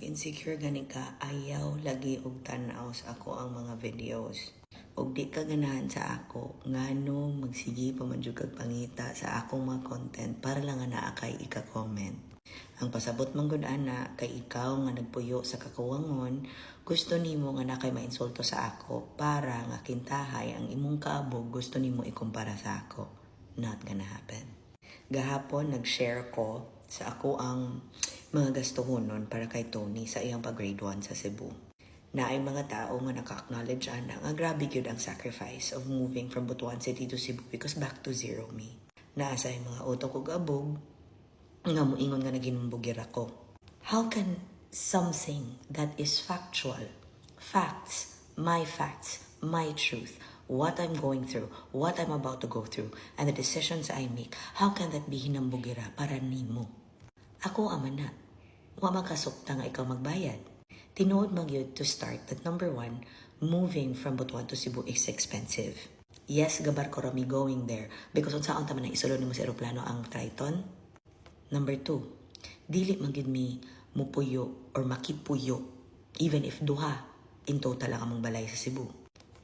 insecure gani ka, ayaw lagi og tanaw sa ako ang mga videos. Og di ka ganahan sa ako, ngano magsige pa man jud kag pangita sa akong mga content para lang nga naa kay ika-comment. Ang pasabot man gud ana kay ikaw nga nagpuyo sa kakuwangon, gusto nimo nga na kay mainsulto sa ako para nga kintahay ang imong kaabog gusto nimo ikumpara sa ako. Not gonna happen. Gahapon nag-share ko sa ako ang mga gastuhonon para kay Tony sa iyang pag-grade 1 sa Cebu. Na ay mga tao nga naka-acknowledge ana nga grabe gyud ang sacrifice of moving from Butuan City to Cebu because back to zero me. Naa sa mga utok ug abog nga moingon nga naginumbugir ako. How can something that is factual, facts, my truth, what I'm going through, what I'm about to go through, and the decisions I make, how can that be hinambugira para nimo? Ako aman na. Wa makasukta nga ikaw magbayad. Tinuod magyud to start that number 1, moving from Butuan to Cebu is expensive. Yes, gabar ko rami going there because unsaon ta man isulod nimo sa eroplano ang Triton. Number 2, dili man gyud mi mupuyo or makipuyo even if duha in total lang among balay sa Cebu.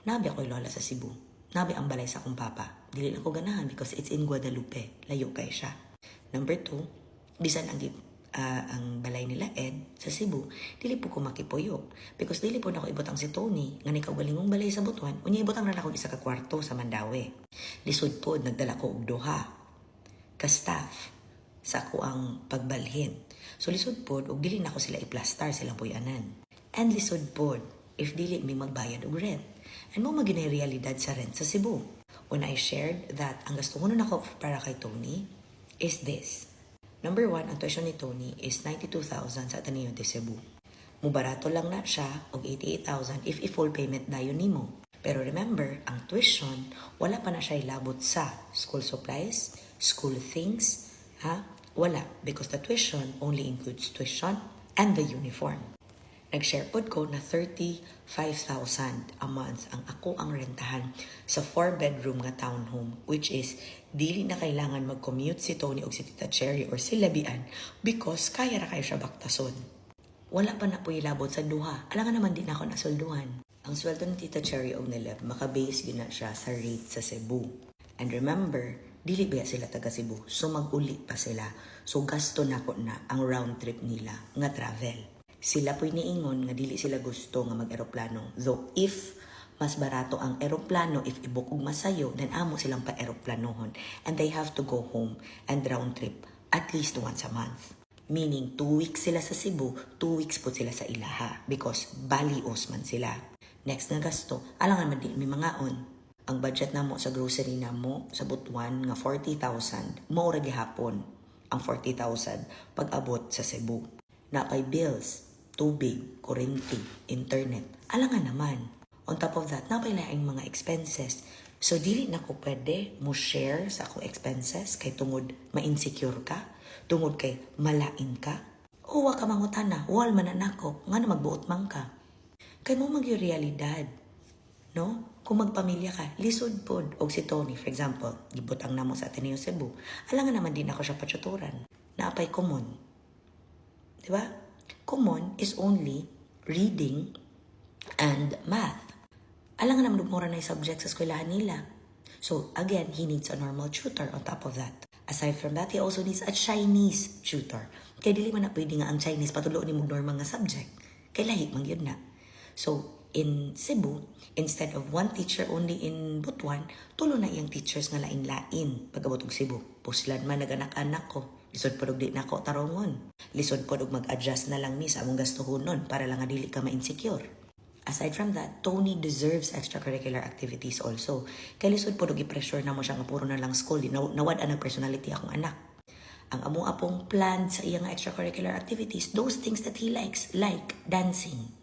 Nabi ako'y lola sa Cebu. Nabi ang balay sa akong papa. Dili lang ko ganahan because it's in Guadalupe. Layo kay siya. Number 2, bisan ang balay nila Ed sa Cebu, dili po ko makipuyo. Because dili po na ako ibutang si Tony, nga nikagalingong balay sa Butuan, unya ibutang na ako isa ka kwarto sa Mandawi. Lisod po, nagdala ko og duha ka staff sa ako ang pagbalhin. So lisod po, og dili na ako sila i-plastar silang puyanan. And lisod po, if dili mi magbayad og rent. And mo maginay realidad sa rent sa Cebu. When I shared that ang gastuhonon ako para kay Tony is this. Number 1, ang tuition ni Tony is 92,000 sa Ateneo de Cebu. Mubarato lang na siya og 88,000 if i-full payment dayon nimo. Pero remember, ang tuition, wala pa na siya ilabot sa school supplies, school things, wala. Because the tuition only includes tuition and the uniform. Nag-share pod ko na 35,000 a month ang ako ang rentahan sa 4-bedroom nga townhome, which is dili na kailangan mag-commute si Tony o si Tita Cherry or si Labian because kaya ra kayo siya baktason. Wala pa na po ilabot sa duha. Alangan naman din ako nasulduhan. Ang sweldo ni Tita Cherry o ni Leb, makabase din na siya sa rate sa Cebu. And remember, dili ba sila taga Cebu, so mag-uli pa sila. So gasto na ko na ang round trip nila nga travel. Sila po'y niingon nga dili sila gusto nga mag-eroplano. Though if mas barato ang eroplano, if ibook og masayo, then amo silang pa-eroplanohon. And they have to go home and round trip at least once a month. Meaning, 2 weeks sila sa Cebu, 2 weeks po sila sa Ilaha because balios man sila. Next na gasto, alangan man din may mga on. Ang budget namo sa grocery namo sa Butuan nga 40,000, maura gihapon ang 40,000 pag abot sa Cebu. Napay bills, tubig, kuryente, internet. Alangan naman. On top of that, napay laing mga expenses. So, dili na ko pwede mo share sa akong expenses kay tungod ma-insecure ka, tungod kay malain ka. Huwa ka mangutana, wal man nako, nga na magbuot man ka. Kay mo realidad, no? Kung magpamilya ka, lisod pod. Og si Tony, for example, gibutang namo sa Ateneo Cebu. Alangan naman din ako siya patuturan. Naapay common. Diba? Common is only reading and math. Alangan naman mura na yung subject sa eskwelahan nila. So, again, he needs a normal tutor on top of that. Aside from that, he also needs a Chinese tutor. Kaya dili man na pwede nga ang Chinese patulo ni mong normal nga subject. Kaya lahi man yun na. So, in Cebu, instead of 1 teacher only in Butuan, tulo na iyang teachers nga lain-lain pag-abot og Cebu. Puslan man naganak-anak ko. Lisod po di na ako tarongon. Lisod po mag-adjust na lang mi sa among gastuhonon para lang nga dili ka ma-insecure. Aside from that, Tony deserves extracurricular activities also. Kaya lisod po i-pressure na mo siya nga puro na lang school. Nawad ang personality akong anak. Ang amo apong plan sa iyang extracurricular activities, those things that he likes, like dancing.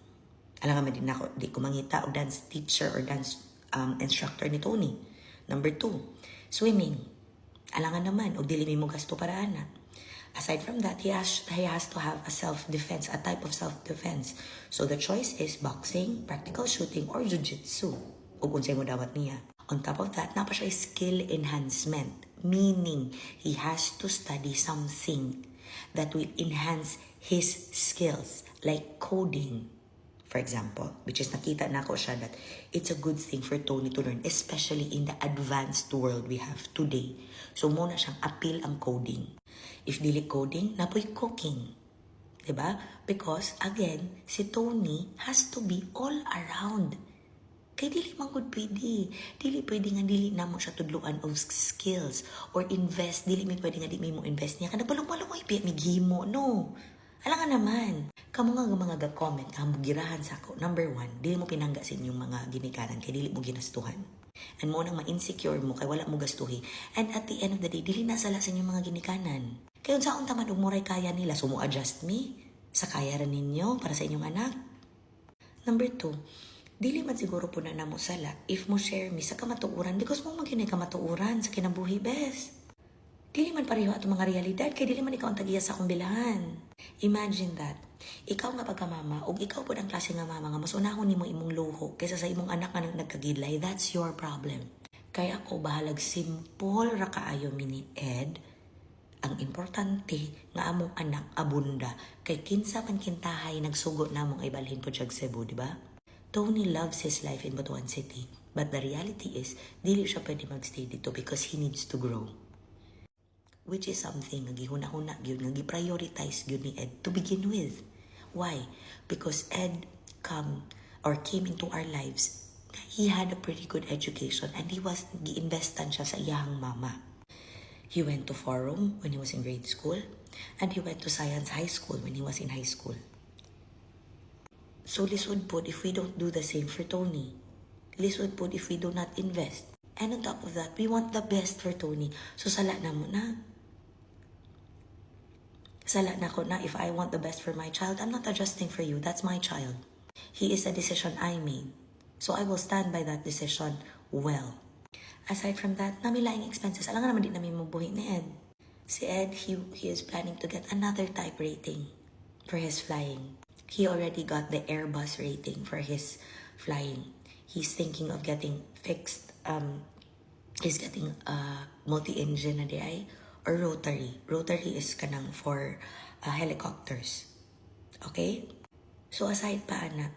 Alam nga din ako, di ko mangita o dance teacher or dance instructor ni Tony. Number 2, swimming. Alangan naman, o dili mo gasto para ana. Aside from that, he has to have a self-defense, a type of self-defense. So the choice is boxing, practical shooting, or jiu-jitsu. O unsay mo dawat niya. On top of that, napa siya skill enhancement. Meaning, he has to study something that will enhance his skills, like coding, for example, which is nakita na ko siya that it's a good thing for Tony to learn, especially in the advanced world we have today. So muna siyang appeal ang coding. If dili coding, napoy cooking. Diba? Because, again, si Tony has to be all around. Kay dili man gud pwede. Dili pwede nga dili na mo siya tudluan of skills or invest. Dili mi pwede nga di mo invest niya. Kada balong-balong ay piya mi gimo. No. Alam nga naman. Kamu nga mga ga-comment, kamo girahan sa ako. Number 1, dili mo pinangga sa inyong mga ginikanan kay dili mo ginastuhan. And mo nang ma-insecure mo kay wala mo gastuhi. And at the end of the day, dili nasala sa inyong mga ginikanan. Kaya unsaon ta man og muray kaya nila, so mo adjust me sa kaya rin ninyo para sa inyong anak. Number 2, dili man siguro po na namo sala if mo share me sa kamatuuran because mo magyunay kamatuuran sa kinabuhi bes. Dili man pareho ato mga realidad kay dili man ikaw ang tagiya sa akong bilahan. Imagine that. Ikaw nga pagkamama o ikaw po ang klase nga mama nga mas unahon nimo imong luho kaysa sa imong anak nga nagkagidlay, that's your problem. Kaya ako bahalag simple ra kaayo mini Ed. Ang importante nga among anak abunda kay kinsa man kintahay nagsugo namong ay balhin po siya Cebu, di ba? Tony loves his life in Butuan City, but the reality is dili siya pwede magstay dito because he needs to grow. Which is something nga gihuna-huna gyud nga gi-prioritize gyud ni Ed to begin with. Why? Because Ed came into our lives. He had a pretty good education and he was gi-investan siya sa iyahang mama. He went to Forum when he was in grade school, and he went to Science High School when he was in high school. So lisod po if we don't do the same for Tony. Lisod po if we do not invest. And on top of that, we want the best for Tony. So sala na mo na. Sala na ko na if I want the best for my child, I'm not adjusting for you. That's my child. He is a decision I made. So I will stand by that decision well. Aside from that, namilaing expenses. Alam nga naman din namin mabuhi ni Ed. Si Ed, he is planning to get another type rating for his flying. He already got the Airbus rating for his flying. He's thinking of getting fixed. He's getting multi-engine na di ay or rotary. Rotary is kanang for helicopters. Okay? So aside pa, anak.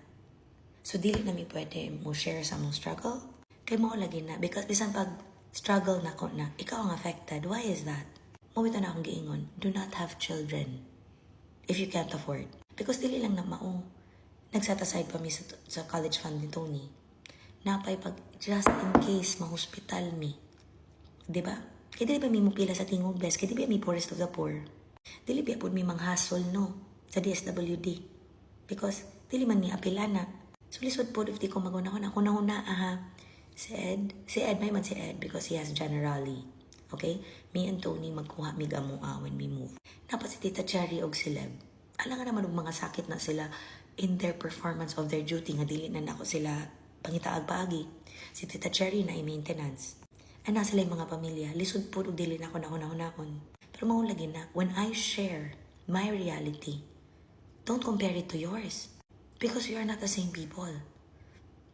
So dili na mi pwede mo share sa mong struggle. Kay mo lagi na. Because bisan pag struggle na ko na, ikaw ang affected. Why is that? Mawita na akong giingon, do not have children if you can't afford. Because dili lang na mao. Nag-set aside pa mi sa college fund ni Tony. Napay pag just in case ma-hospital mi. Diba? Kaya dili ba mi mo pila sa tingog bless? Kaya dili ba mi poorest of the poor? Dili ba po mi manghasol no sa DSWD? Because dili man mi apila na. So lisod po if di ko magunahon ako na aha. Si Ed, may man si Ed because he has generally. Okay? Me and Tony magkuha mi gamua when we move. Napos si Tita Cherry og si Leb. Alam nga naman mga sakit na sila in their performance of their duty nga dili na nako sila pangitaag paagi. Si Tita Cherry na i-maintenance. And na sila yung mga pamilya. Lisod po og dili na ako nahon. Pero maulagi na, when I share my reality, don't compare it to yours. Because we are not the same people.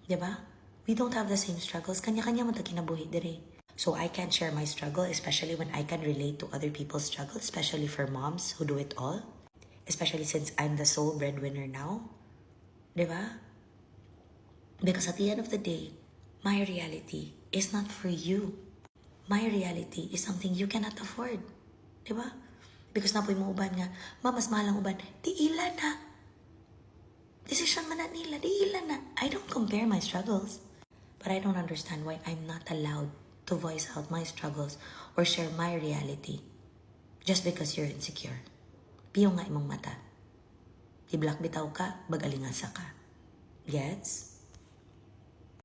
Diba? We don't have the same struggles. Kanya-kanya mo ta kinabuhi dire. So I can share my struggle, especially when I can relate to other people's struggles, especially for moms who do it all. Especially since I'm the sole breadwinner now. Diba? Because at the end of the day, my reality is not for you. My reality is something you cannot afford. Diba? Because napoy mo uban nga, mas mahal ang uban, di ila na. Decision man na nila, di ila na. I don't compare my struggles. But I don't understand why I'm not allowed to voice out my struggles or share my reality just because you're insecure. Piyo nga imong mata. I-black bitaw ka, bagalingasa ka. Gets?